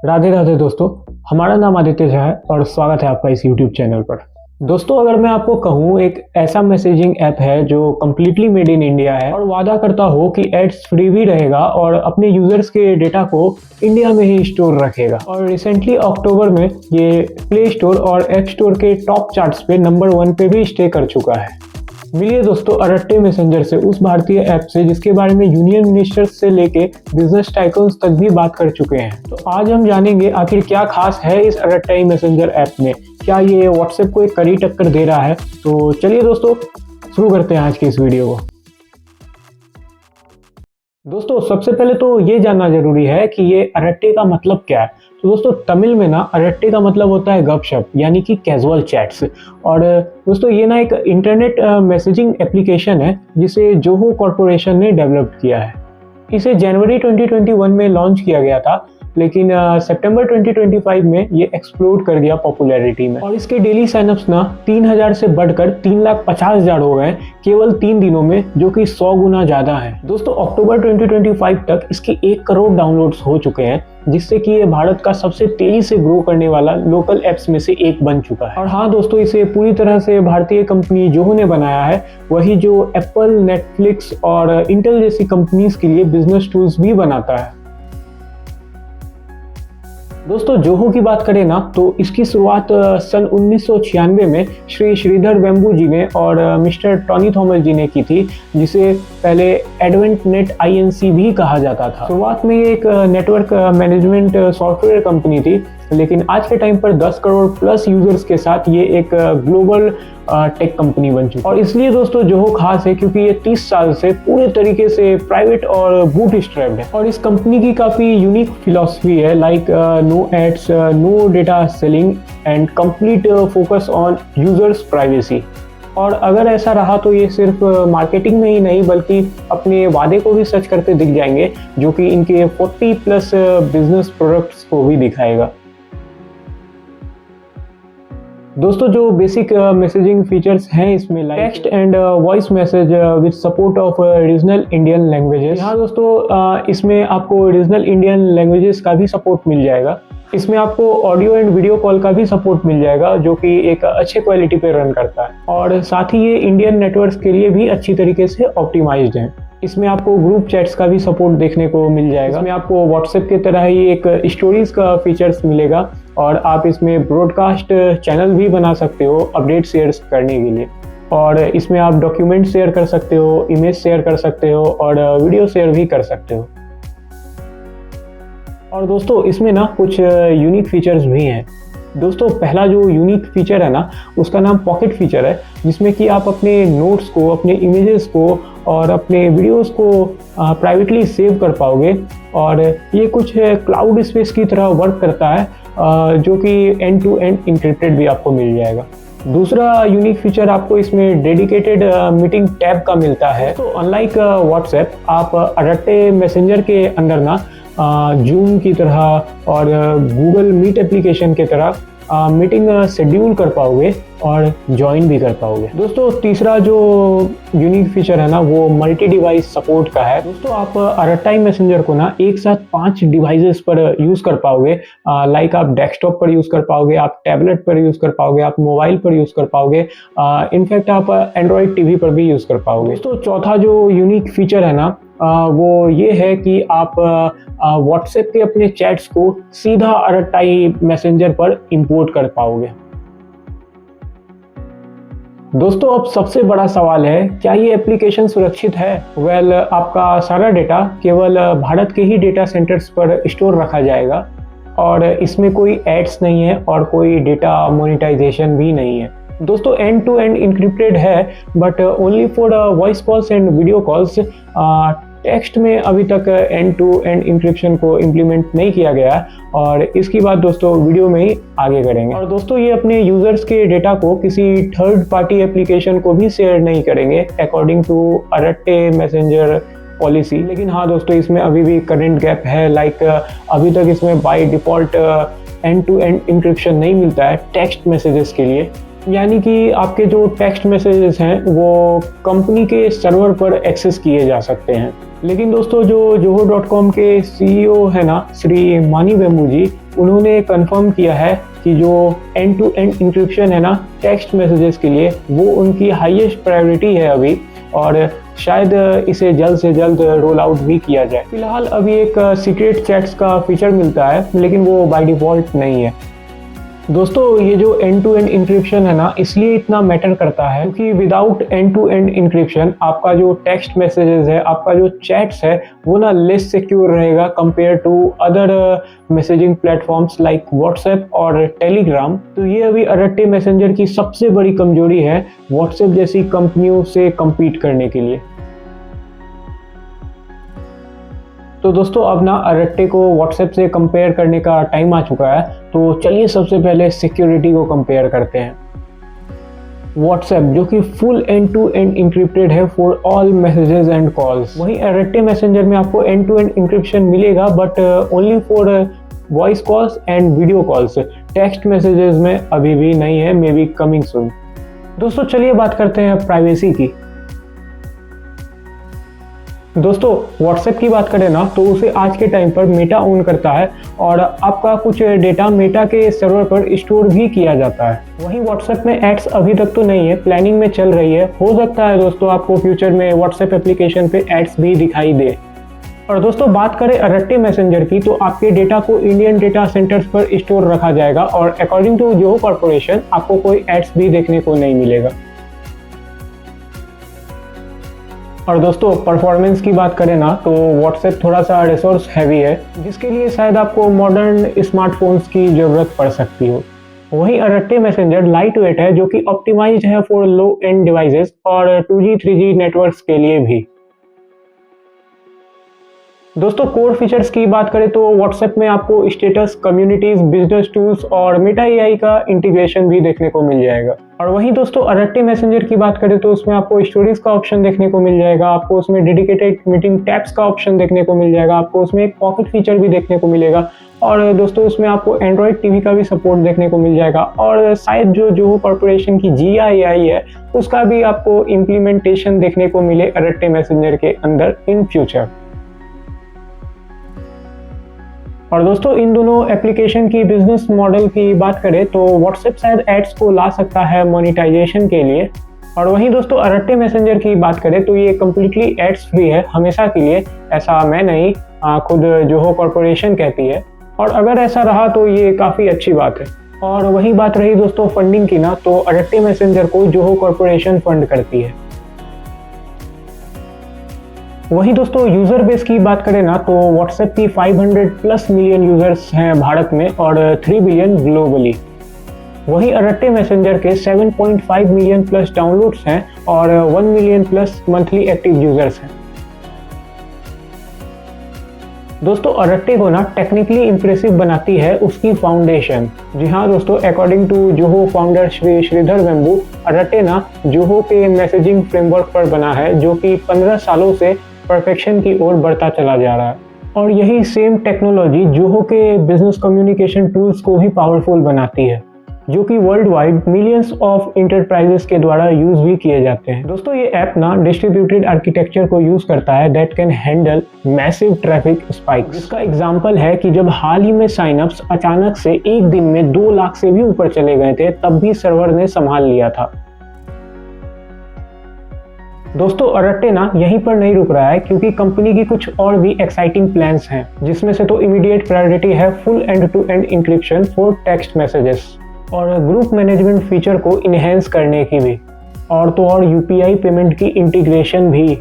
राधे राधे दोस्तों, हमारा नाम आदित्य झा है और स्वागत है आपका इस YouTube चैनल पर। दोस्तों, अगर मैं आपको कहूँ एक ऐसा मैसेजिंग ऐप है जो कम्प्लीटली मेड इन इंडिया है और वादा करता हो कि एड्स फ्री भी रहेगा और अपने यूजर्स के डेटा को इंडिया में ही स्टोर रखेगा। और रिसेंटली अक्टूबर में ये प्ले स्टोर और ऐप स्टोर के टॉप चार्ट्स पे नंबर 1 पे भी स्टे कर चुका है। मिलिए दोस्तों अरट्टे मैसेंजर से, उस भारतीय ऐप से जिसके बारे में यूनियन मिनिस्टर्स से लेके बिजनेस टाइकून्स तक भी बात कर चुके हैं। तो आज हम जानेंगे आखिर क्या खास है इस अरट्टे मैसेंजर ऐप में। क्या ये व्हाट्सएप को एक कड़ी टक्कर दे रहा है? तो चलिए दोस्तों शुरू करते हैं आज की इस वीडियो को। दोस्तों सबसे पहले तो ये जानना जरूरी है कि ये अरट्टे का मतलब क्या है। तो दोस्तों तमिल में ना अरट्टे का मतलब होता है गपशप, यानी कि कैजुअल चैट्स। और दोस्तों ये ना एक इंटरनेट मैसेजिंग एप्लीकेशन है जिसे जोहो कॉर्पोरेशन ने डेवलप किया है। इसे जनवरी 2021 में लॉन्च किया गया था, लेकिन सितंबर 2025 में ये एक्सप्लोड कर गया पॉपुलैरिटी में। और इसके डेली साइनअप्स ना 3000 से बढ़कर 3,50,000 हो गए केवल 3 दिनों में, जो कि 100 गुना ज़्यादा है। दोस्तों अक्टूबर 2025 तक इसके 1 करोड़ डाउनलोड्स हो चुके हैं, जिससे कि ये भारत का सबसे तेजी से ग्रो करने वाला लोकल एप्स में से एक बन चुका है। और हाँ दोस्तों, इसे पूरी तरह से भारतीय कंपनी जोहो ने बनाया है, वही जो एप्पल, नेटफ्लिक्स और इंटेल जैसी कंपनीज के लिए बिजनेस टूल्स भी बनाता है। दोस्तों जोहो की बात करें ना तो इसकी शुरुआत सन 1996 में श्री श्रीधर वेम्बू जी ने और मिस्टर टॉनी थॉमस जी ने की थी, जिसे पहले एडवेंट नेट INC भी कहा जाता था। शुरुआत में ये एक नेटवर्क मैनेजमेंट सॉफ्टवेयर कंपनी थी, लेकिन आज के टाइम पर 10 करोड़ प्लस यूजर्स के साथ ये एक ग्लोबल टेक कंपनी बन चुकी है। और इसलिए दोस्तों जोहो खास है क्योंकि ये 30 साल से पूरे तरीके से प्राइवेट और बूट स्ट्रैप्ड है। और इस कंपनी की काफ़ी यूनिक फिलॉसफी है, like no ads, no data selling and complete focus on users privacy. और अगर ऐसा रहा तो ये सिर्फ मार्केटिंग में ही नहीं बल्कि अपने वादे को भी सच करते दिख जाएंगे, जो कि इनके 40 प्लस बिजनेस प्रोडक्ट्स को भी दिखाएगा। दोस्तों जो बेसिक मैसेजिंग फीचर्स हैं इसमें like text and voice message with support of regional Indian languages. हाँ दोस्तों इसमें आपको रीजनल इंडियन लैंग्वेजेस का भी सपोर्ट मिल जाएगा। इसमें आपको ऑडियो एंड वीडियो कॉल का भी सपोर्ट मिल जाएगा, जो कि एक अच्छे क्वालिटी पे रन करता है। और साथ ही ये इंडियन नेटवर्क्स के लिए भी अच्छी तरीके से ऑप्टिमाइज्ड है। इसमें आपको ग्रुप चैट्स का भी सपोर्ट देखने को मिल जाएगा। इसमें आपको व्हाट्सएप की तरह ही एक स्टोरीज का फीचर्स मिलेगा और आप इसमें ब्रॉडकास्ट चैनल भी बना सकते हो अपडेट शेयर करने के लिए। और इसमें आप डॉक्यूमेंट शेयर कर सकते हो, इमेज शेयर कर सकते हो और वीडियो शेयर भी कर सकते हो। और दोस्तों इसमें ना कुछ यूनिक फीचर्स भी हैं। दोस्तों पहला जो यूनिक फीचर है ना उसका नाम पॉकेट फीचर है, जिसमें कि आप अपने नोट्स को, अपने इमेजेस को और अपने वीडियोस को प्राइवेटली सेव कर पाओगे। और ये कुछ क्लाउड स्पेस की तरह वर्क करता है, जो कि एंड टू एंड इंक्रिप्टेड भी आपको मिल जाएगा। दूसरा यूनिक फीचर आपको इसमें डेडिकेटेड मीटिंग टैब का मिलता है। तो अनलाइक व्हाट्सएप, आप अरट्टे मैसेंजर के अंदर ना जूम की तरह और गूगल मीट एप्लीकेशन की तरह मीटिंग शेड्यूल कर पाओगे और ज्वाइन भी कर पाओगे। दोस्तों तीसरा जो यूनिक फीचर है ना वो मल्टी डिवाइस सपोर्ट का है। दोस्तों आप अरट्टे मैसेंजर को ना एक साथ 5 डिवाइसेस पर यूज़ कर पाओगे। लाइक आप डेस्कटॉप पर यूज़ कर पाओगे, आप टैबलेट पर यूज़ कर पाओगे, आप मोबाइल पर यूज़ कर पाओगे, इनफैक्ट आप एंड्रॉयड टीवी पर भी यूज़ कर पाओगे। दोस्तों चौथा जो यूनिक फीचर है ना वो ये है कि आप व्हाट्सएप के अपने चैट्स को सीधा अरट्टे मैसेंजर पर इंपोर्ट कर पाओगे। दोस्तों अब सबसे बड़ा सवाल है, क्या ये एप्लीकेशन सुरक्षित है? वेल आपका सारा डेटा केवल भारत के ही डेटा सेंटर्स पर स्टोर रखा जाएगा और इसमें कोई एड्स नहीं है और कोई डेटा मोनेटाइजेशन भी नहीं है। दोस्तों एंड टू एंड इंक्रिप्टेड है, but only for voice calls and video calls. Text में अभी तक एंड टू एंड इंक्रिप्शन को इम्प्लीमेंट नहीं किया गया और इसकी बात दोस्तों वीडियो में ही आगे करेंगे। और दोस्तों ये अपने यूजर्स के डेटा को किसी थर्ड पार्टी एप्लीकेशन को भी शेयर नहीं करेंगे अकॉर्डिंग टू अरट्टे मैसेंजर पॉलिसी। लेकिन हाँ दोस्तों इसमें अभी भी करंट गैप है, लाइक अभी तक इसमें by default end to end encryption नहीं मिलता है टेक्स्ट मैसेजेस के लिए। यानी कि आपके जो टेक्स्ट मैसेजेस हैं वो कंपनी के सर्वर पर एक्सेस किए जा सकते हैं। लेकिन दोस्तों जो जोहो.com के CEO है ना श्री मानी वेम्बू जी, उन्होंने कंफर्म किया है कि जो एंड टू एंड इंक्रिप्शन है ना टेक्स्ट मैसेजेस के लिए, वो उनकी हाईएस्ट प्रायोरिटी है अभी, और शायद इसे जल्द से जल्द रोल आउट भी किया जाए। फिलहाल अभी एक सीक्रेट चैट्स का फीचर मिलता है, लेकिन वो बाय डिफ़ॉल्ट नहीं है। दोस्तों, ये जो एंड टू एंड इंक्रिप्शन है ना, इसलिए इतना मैटर करता है क्योंकि without end to end encryption आपका जो टेक्स्ट मैसेजेस है, आपका जो चैट्स है, वो ना लेस सिक्योर रहेगा compare to other messaging platforms like WhatsApp और टेलीग्राम। तो ये अभी अरट्टे मैसेंजर की सबसे बड़ी कमजोरी है व्हाट्सएप जैसी कंपनियों से कम्पीट करने के लिए। तो दोस्तों, अब ना अरट्टे को व्हाट्सएप से कंपेयर करने का टाइम आ चुका है। तो चलिए सबसे पहले सिक्योरिटी को कंपेयर करते हैं। व्हाट्सएप जो कि full end to end encrypted है for all messages and calls, वहीं अरट्टे मैसेंजर में आपको एंड टू एंड इंक्रिप्शन मिलेगा, but only for voice calls and video calls. Text messages में अभी भी नहीं है, मे बी कमिंग सून। दोस्तों, चलिए बात करते हैं प्राइवेसी की। दोस्तों, व्हाट्सएप की बात करें ना, तो उसे आज के टाइम पर मेटा ओन करता है और आपका कुछ डेटा मेटा के सर्वर पर स्टोर भी किया जाता है। वहीं व्हाट्सएप में एड्स अभी तक तो नहीं है, प्लानिंग में चल रही है। हो सकता है दोस्तों आपको फ्यूचर में व्हाट्सएप एप्लीकेशन पे एड्स भी दिखाई दे। और दोस्तों, बात करें अरट्टे मैसेंजर की, तो आपके डेटा को इंडियन डेटा सेंटर्स पर स्टोर रखा जाएगा और अकॉर्डिंग टू जोहो कॉर्पोरेशन आपको कोई एड्स भी देखने को नहीं मिलेगा। और दोस्तों, परफॉर्मेंस की बात करें ना, तो व्हाट्सएप थोड़ा सा रिसोर्स हैवी है, जिसके लिए शायद आपको मॉडर्न स्मार्टफोन्स की ज़रूरत पड़ सकती हो। वहीं अरट्टे मैसेंजर लाइट वेट है, जो कि ऑप्टिमाइज्ड है फॉर लो एंड डिवाइसेस और 2G 3G नेटवर्क्स के लिए भी। दोस्तों, कोर फीचर्स की बात करें तो व्हाट्सएप में आपको स्टेटस, कम्युनिटीज, बिजनेस टूल्स और मेटा एआई का इंटीग्रेशन भी देखने को मिल जाएगा। और वहीं दोस्तों, अरट्टे मैसेंजर की बात करें तो उसमें आपको स्टोरीज का ऑप्शन देखने को मिल जाएगा, आपको उसमें डेडिकेटेड मीटिंग टैब्स का ऑप्शन देखने को मिल जाएगा, आपको उसमें एक पॉकेट फीचर भी देखने को मिलेगा, और दोस्तों उसमें आपको एंड्रॉइड टीवी का भी सपोर्ट देखने को मिल जाएगा, और शायद जो जोहो कॉर्पोरेशन की जिया एआई है उसका भी आपको इम्प्लीमेंटेशन देखने को मिले अरट्टे मैसेंजर के अंदर इन फ्यूचर। और दोस्तों, इन दोनों एप्लीकेशन की बिजनेस मॉडल की बात करें तो व्हाट्सएप शायद एड्स को ला सकता है मोनेटाइजेशन के लिए, और वहीं दोस्तों अरट्टे मैसेंजर की बात करें तो ये कम्प्लीटली एड्स फ्री है हमेशा के लिए। ऐसा मैं नहीं, खुद जोहो कॉर्पोरेशन कहती है, और अगर ऐसा रहा तो ये काफ़ी अच्छी बात है। और वही बात रही दोस्तों फंडिंग की ना, तो अरट्टे मैसेंजर को जोहो कॉर्पोरेशन फंड करती है। वहीं दोस्तों यूज़र बेस की बात करें ना, तो व्हाट्सएप की 500+ मिलियन यूज़र्स हैं भारत में और 3 बिलियन ग्लोबली। वहीं अरट्टे मैसेंजर के 7.5 मिलियन प्लस डाउनलोड्स हैं और 1 million plus monthly active users हैं। दोस्तों, अरट्टे को ना टेक्निकली इंप्रेसिव बनाती है उसकी फाउंडेशन। जी हाँ दोस्तों, according to Zoho founder Shri Sridhar Vembu, Arattai ना जोहो के मैसेजिंग फ्रेमवर्क पर बना है, जो कि 15 सालों से परफेक्शन की ओर बढ़ता चला जा रहा है। और यही सेम टेक्नोलॉजी जोहो के बिजनेस कम्युनिकेशन टूल्स को भी पावरफुल बनाती है, जो कि world wide millions of enterprises के द्वारा यूज भी किए जाते हैं। दोस्तों, ये ऐप ना डिस्ट्रीब्यूटेड आर्किटेक्चर को यूज करता है that can handle massive traffic spikes. इसका एग्जांपल है कि जब हाल ही में साइनअप्स अचानक से एक दिन में 2 लाख से भी ऊपर चले गए थे, तब भी सर्वर ने संभाल लिया था। दोस्तों, अरट्टे ना यहीं पर नहीं रुक रहा है, क्योंकि कंपनी की कुछ और भी एक्साइटिंग प्लान्स हैं, जिसमें से तो इमीडिएट प्रायोरिटी है full end to end encryption for text messages और ग्रुप मैनेजमेंट फीचर को इन्हेंस करने की भी, और तो और यूपीआई पेमेंट की इंटीग्रेशन भी।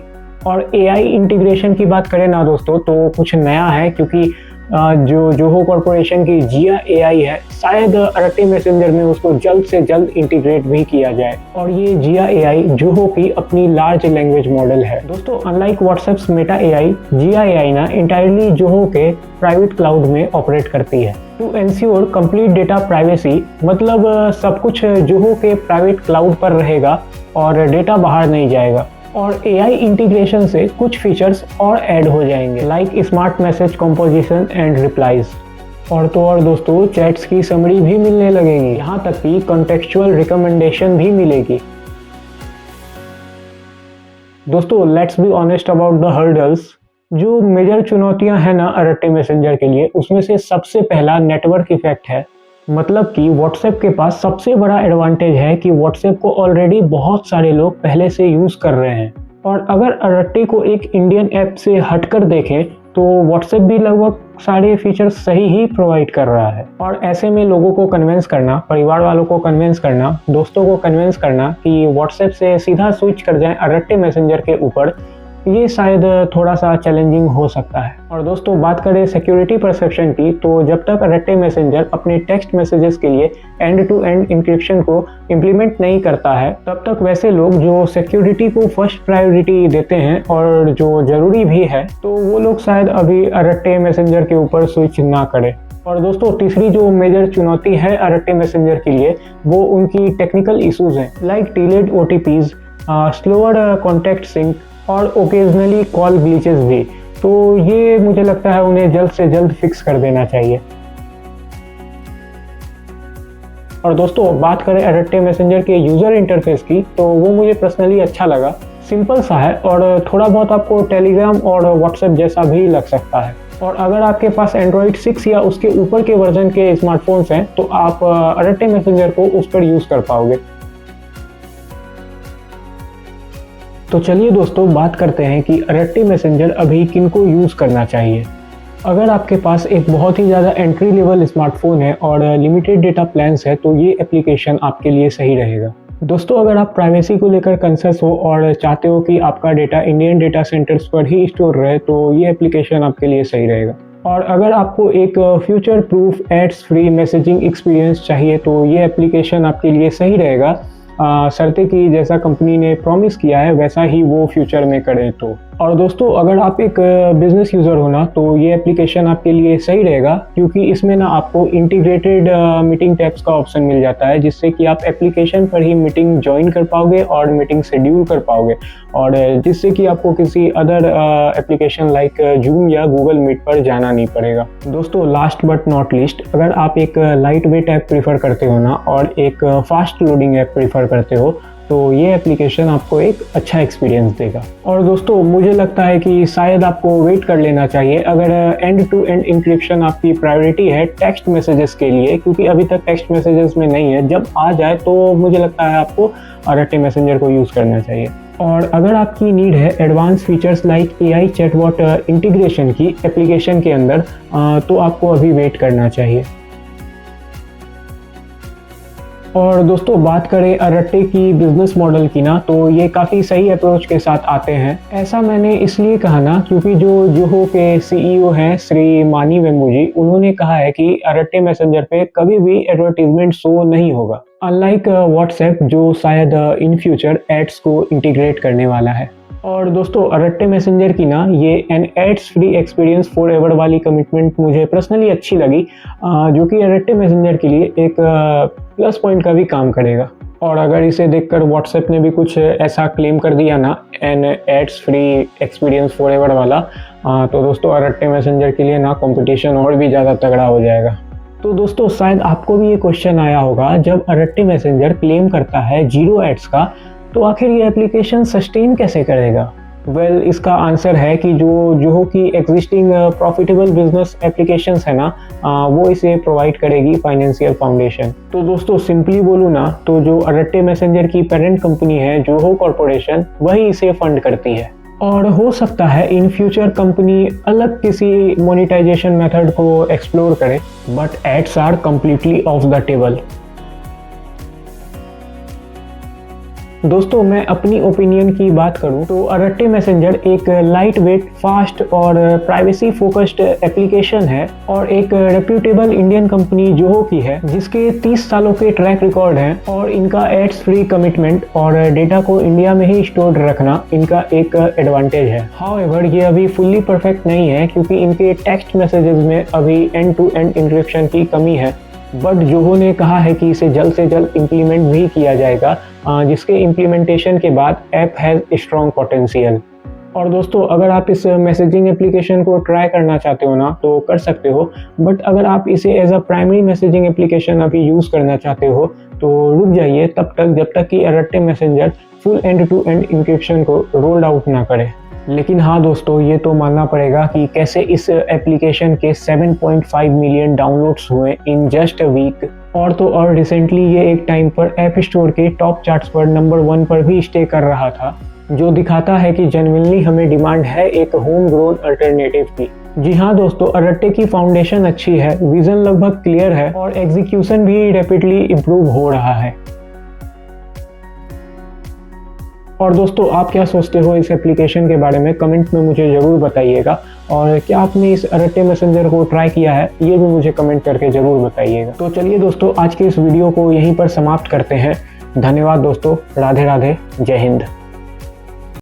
और एआई इंटीग्रेशन की बात करें ना दोस्तों, तो कुछ नया है, क्योंकि जो जोहो कॉर्पोरेशन की जिया एआई है, शायद अरट्टे मैसेंजर में उसको जल्द से जल्द इंटीग्रेट भी किया जाए। और ये जिया एआई जोहो की अपनी लार्ज लैंग्वेज मॉडल है। दोस्तों, unlike WhatsApp's Meta AI, Zia AI ना इंटायरली जोहो के प्राइवेट क्लाउड में ऑपरेट करती है to ensure complete data privacy. मतलब सब कुछ जोहो के प्राइवेट क्लाउड पर रहेगा और डेटा बाहर नहीं जाएगा। और एआई इंटीग्रेशन से कुछ फीचर्स और ऐड हो जाएंगे, like smart message composition and replies. और तो और दोस्तों चैट्स की समरी भी मिलने लगेगी, यहाँ तक कि कॉन्टेक्चुअल रिकमेंडेशन भी मिलेगी। दोस्तों, let's be honest about the hurdles. जो मेजर चुनौतियां हैं ना अरट्टे मैसेंजर के लिए, उसमें से सबसे पहला नेटवर्क इफेक्ट है। मतलब कि व्हाट्सएप के पास सबसे बड़ा एडवांटेज है कि व्हाट्सएप को ऑलरेडी बहुत सारे लोग पहले से यूज़ कर रहे हैं। और अगर अरट्टे को एक इंडियन ऐप से हटकर देखें तो व्हाट्सएप भी लगभग सारे फीचर्स सही ही प्रोवाइड कर रहा है। और ऐसे में लोगों को कन्विंस करना, परिवार वालों को कन्विंस करना, दोस्तों को कन्विंस करना कि व्हाट्सएप से सीधा स्विच कर जाएं अरट्टे मैसेंजर के ऊपर, ये शायद थोड़ा सा चैलेंजिंग हो सकता है। और दोस्तों बात करें सिक्योरिटी परसेप्शन की, तो जब तक अरट्टे मैसेंजर अपने टेक्स्ट मैसेजेस के लिए एंड टू एंड इंक्रिप्शन को इम्प्लीमेंट नहीं करता है, तब तक वैसे लोग जो सिक्योरिटी को फर्स्ट प्रायोरिटी देते हैं और जो ज़रूरी भी है, तो वो लोग शायद अभी अरट्टे मैसेंजर के ऊपर स्विच ना करें। और दोस्तों तीसरी जो मेजर चुनौती है अरट्टे मैसेंजर के लिए, वो उनकी टेक्निकल इशूज़ हैं, like delayed OTPs, slower contact sync और ओकेजनली कॉल ग्लिचेस भी। तो ये मुझे लगता है उन्हें जल्द से जल्द फिक्स कर देना चाहिए। और दोस्तों बात करें अरट्टे मैसेंजर के यूज़र इंटरफेस की, तो वो मुझे पर्सनली अच्छा लगा। सिंपल सा है और थोड़ा बहुत आपको टेलीग्राम और व्हाट्सएप जैसा भी लग सकता है। और अगर आपके पास एंड्रॉयड 6 या उसके ऊपर के वर्जन के स्मार्टफोन्स हैं तो आप अरट्टे मैसेंजर को उस पर यूज़ कर पाओगे। तो चलिए दोस्तों बात करते हैं कि अरट्टे मैसेंजर अभी किनको यूज़ करना चाहिए। अगर आपके पास एक बहुत ही ज़्यादा एंट्री लेवल स्मार्टफोन है और लिमिटेड डेटा प्लान्स है तो ये एप्लीकेशन आपके लिए सही रहेगा। दोस्तों अगर आप प्राइवेसी को लेकर कंसर्स हो और चाहते हो कि आपका डेटा इंडियन डेटा सेंटर्स पर ही स्टोर रहे तो ये एप्लीकेशन आपके लिए सही रहेगा। और अगर आपको एक future proof ads free messaging experience चाहिए तो ये एप्लीकेशन आपके लिए सही रहेगा, शर्तें कि जैसा कंपनी ने प्रॉमिस किया है वैसा ही वो फ्यूचर में करें तो। और दोस्तों अगर आप एक बिजनेस यूज़र हो ना तो ये एप्लीकेशन आपके लिए सही रहेगा, क्योंकि इसमें ना आपको इंटीग्रेटेड मीटिंग टैब्स का ऑप्शन मिल जाता है, जिससे कि आप एप्लीकेशन पर ही मीटिंग ज्वाइन कर पाओगे और मीटिंग शेड्यूल कर पाओगे, और जिससे कि आपको किसी अदर एप्लीकेशन लाइक जूम या गूगल मीट पर जाना नहीं पड़ेगा। दोस्तों लास्ट बट नॉट लीस्ट, अगर आप एक लाइट वेट ऐप प्रीफर करते हो ना और एक फास्ट लोडिंग ऐप प्रीफर करते हो तो ये एप्लीकेशन आपको एक अच्छा एक्सपीरियंस देगा। और दोस्तों मुझे लगता है कि शायद आपको वेट कर लेना चाहिए अगर एंड टू एंड इंक्रिप्शन आपकी प्रायोरिटी है टेक्स्ट मैसेजेस के लिए, क्योंकि अभी तक टेक्स्ट मैसेजेस में नहीं है। जब आ जाए तो मुझे लगता है आपको अरट्टे मैसेंजर को यूज़ करना चाहिए। और अगर आपकी नीड है advance features like AI chatbot integration की एप्लीकेशन के अंदर, तो आपको अभी वेट करना चाहिए। और दोस्तों बात करें अरट्टे की बिजनेस मॉडल की ना, तो ये काफ़ी सही अप्रोच के साथ आते हैं। ऐसा मैंने इसलिए कहा ना क्योंकि जो जोहो के CEO हैं श्री मानी वेम्बुजी, उन्होंने कहा है कि अरट्टे मैसेंजर पे कभी भी एडवर्टीजमेंट शो नहीं होगा, अनलाइक व्हाट्सएप जो शायद इन फ्यूचर एड्स को इंटीग्रेट करने वाला है। और दोस्तों अरट्टे मैसेंजर की ना ये an ads free experience forever वाली कमिटमेंट मुझे पर्सनली अच्छी लगी, जो कि अरट्टे मैसेंजर के लिए एक प्लस पॉइंट का भी काम करेगा। और अगर इसे देखकर व्हाट्सएप ने भी कुछ ऐसा क्लेम कर दिया ना an ads free experience forever वाला, तो दोस्तों अरट्टे मैसेंजर के लिए ना कंपटीशन और भी ज़्यादा तगड़ा हो जाएगा। तो दोस्तों शायद आपको भी ये क्वेश्चन आया होगा, जब अरट्टे मैसेंजर क्लेम करता है 0 एड्स का, तो आखिर ये एप्लीकेशन सस्टेन कैसे करेगा? वेल इसका आंसर है कि जो जोहो की एग्जिस्टिंग प्रॉफिटेबल बिजनेस एप्लीकेशंस है ना, वो इसे प्रोवाइड करेगी फाइनेंशियल फाउंडेशन। तो दोस्तों सिंपली बोलूँ ना तो जो अरट्टे मैसेंजर की पेरेंट कंपनी है जोहो कॉर्पोरेशन, वही इसे फंड करती है। और हो सकता है इन फ्यूचर कंपनी अलग किसी मोनेटाइजेशन मेथड को एक्सप्लोर करे, but ads are completely off the table. दोस्तों मैं अपनी ओपिनियन की बात करूं तो अरट्टे मैसेंजर एक लाइट वेट, फास्ट और प्राइवेसी फोकस्ड एप्लीकेशन है और एक रेप्यूटेबल इंडियन कंपनी जोहो की है, जिसके 30 सालों के ट्रैक रिकॉर्ड हैं और इनका एड्स फ्री कमिटमेंट और डेटा को इंडिया में ही स्टोर रखना इनका एक एडवांटेज है। हाउएवर ये अभी फुल्ली परफेक्ट नहीं है, क्योंकि इनके टेक्स्ट मैसेजेस में अभी एंड टू एंड इंक्रिप्शन की कमी है, बट जोहो ने कहा है कि इसे जल्द से जल्द इम्प्लीमेंट भी किया जाएगा, जिसके इम्प्लीमेंटेशन के बाद ऐप हैज़ स्ट्रॉन्ग पोटेंशियल। और दोस्तों अगर आप इस मैसेजिंग एप्लीकेशन को ट्राई करना चाहते हो ना तो कर सकते हो, बट अगर आप इसे as a primary messaging application अभी यूज़ करना चाहते हो तो रुक जाइए तब तक जब तक कि Arattai messenger full end to end encryption को रोल्ड आउट ना करे। लेकिन हाँ दोस्तों, ये तो मानना पड़ेगा कि कैसे इस एप्लीकेशन के 7.5 मिलियन डाउनलोड्स हुए इन जस्ट अ वीक। और तो और रिसेंटली ये एक टाइम पर ऐप स्टोर के टॉप चार्ट्स पर नंबर 1 पर भी स्टे कर रहा था, जो दिखाता है कि जेन्युइनली हमें डिमांड है एक होम ग्रोन अल्टरनेटिव की। जी हाँ दोस्तों, अरट्टे की फाउंडेशन अच्छी है, विजन लगभग क्लियर है और एग्जीक्यूशन भी रैपिडली इम्प्रूव हो रहा है। और दोस्तों, आप क्या सोचते हो इस एप्लीकेशन के बारे में, कमेंट में मुझे ज़रूर बताइएगा। और क्या आपने इस अरट्टे मैसेंजर को ट्राई किया है, ये भी मुझे कमेंट करके ज़रूर बताइएगा। तो चलिए दोस्तों, आज के इस वीडियो को यहीं पर समाप्त करते हैं। धन्यवाद दोस्तों, राधे राधे, जय हिंद।